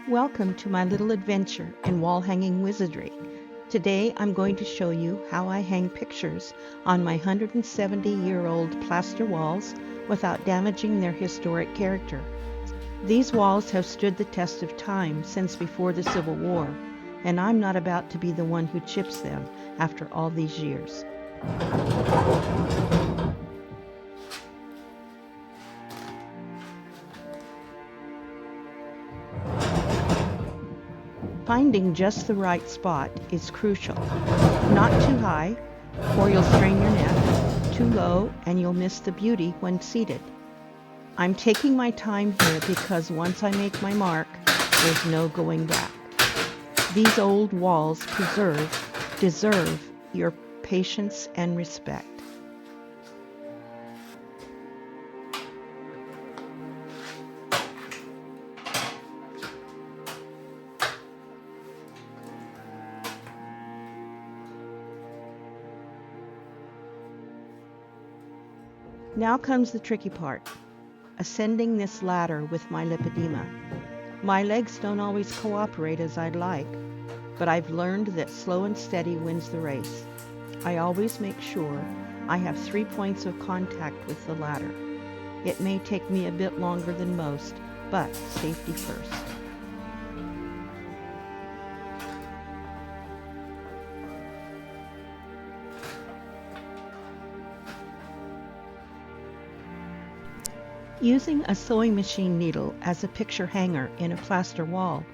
Welcome to my little adventure in wall hanging wizardry. Today I'm going to show you how I hang pictures on my 170-year-old plaster walls without damaging their historic character. These walls have stood the test of time since before the Civil War, and I'm not about to be the one who chips them after all these years. Finding just the right spot is crucial. Not too high, or you'll strain your neck. Too low, and you'll miss the beauty when seated. I'm taking my time here because once I make my mark, there's no going back. These old walls deserve your patience and respect. Now comes the tricky part, ascending this ladder with my lipedema. My legs don't always cooperate as I'd like, but I've learned that slow and steady wins the race. I always make sure I have 3 points of contact with the ladder. It may take me a bit longer than most, but safety first. Using a sewing machine needle as a picture hanger in a plaster wall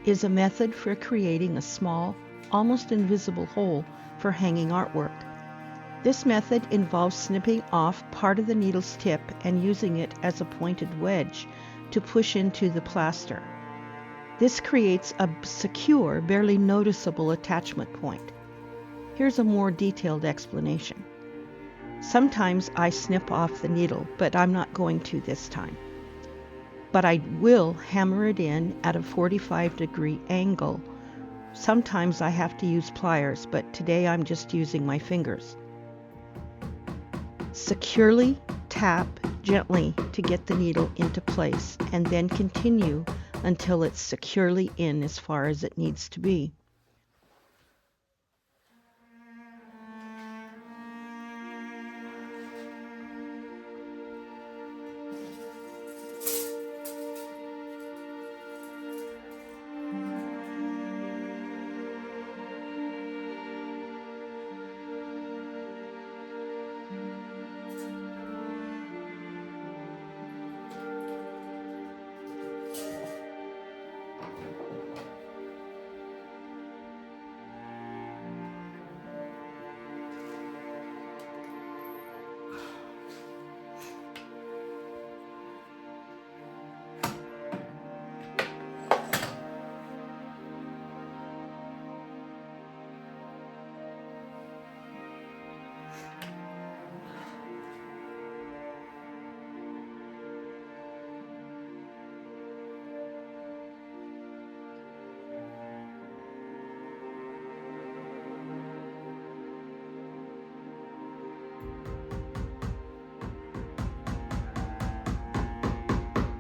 is a method for creating a small, almost invisible hole for hanging artwork. This method involves snipping off part of the needle's tip and using it as a pointed wedge to push into the plaster. This creates a secure, barely noticeable attachment point. Here's a more detailed explanation. Sometimes I snip off the needle, but I'm not going to this time. But I will hammer it in at a 45-degree angle. Sometimes I have to use pliers, but today I'm just using my fingers. Securely tap gently to get the needle into place, and then continue until it's securely in as far as it needs to be.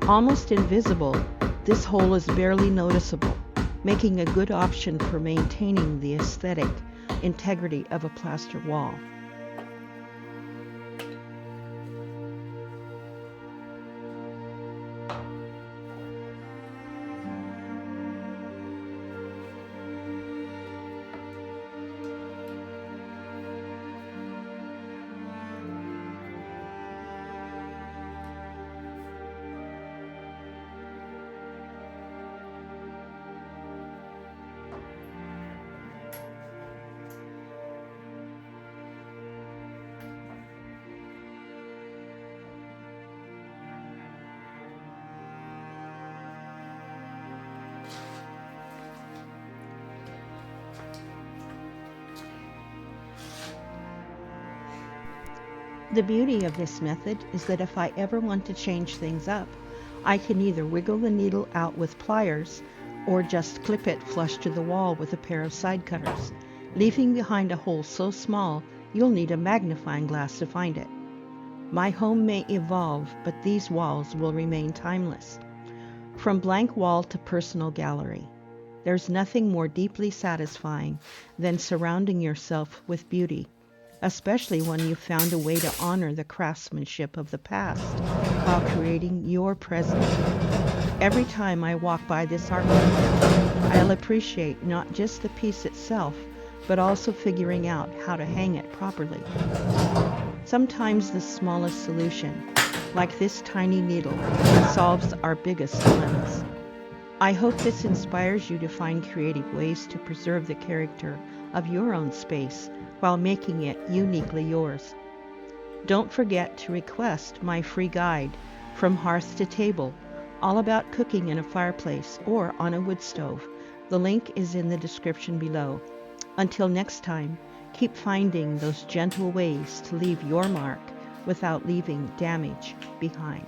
Almost invisible, this hole is barely noticeable, making a good option for maintaining the aesthetic integrity of a plaster wall. The beauty of this method is that if I ever want to change things up, I can either wiggle the needle out with pliers or just clip it flush to the wall with a pair of side cutters, leaving behind a hole so small you'll need a magnifying glass to find it. My home may evolve, but these walls will remain timeless. From blank wall to personal gallery, there's nothing more deeply satisfying than surrounding yourself with beauty, especially when you've found a way to honor the craftsmanship of the past while creating your present. Every time I walk by this artwork, I'll appreciate not just the piece itself, but also figuring out how to hang it properly. Sometimes the smallest solution, like this tiny needle, solves our biggest dilemmas. I hope this inspires you to find creative ways to preserve the character of your own space while making it uniquely yours. Don't forget to request my free guide, From Hearth to Table, all about cooking in a fireplace or on a wood stove. The link is in the description below. Until next time, keep finding those gentle ways to leave your mark without leaving damage behind.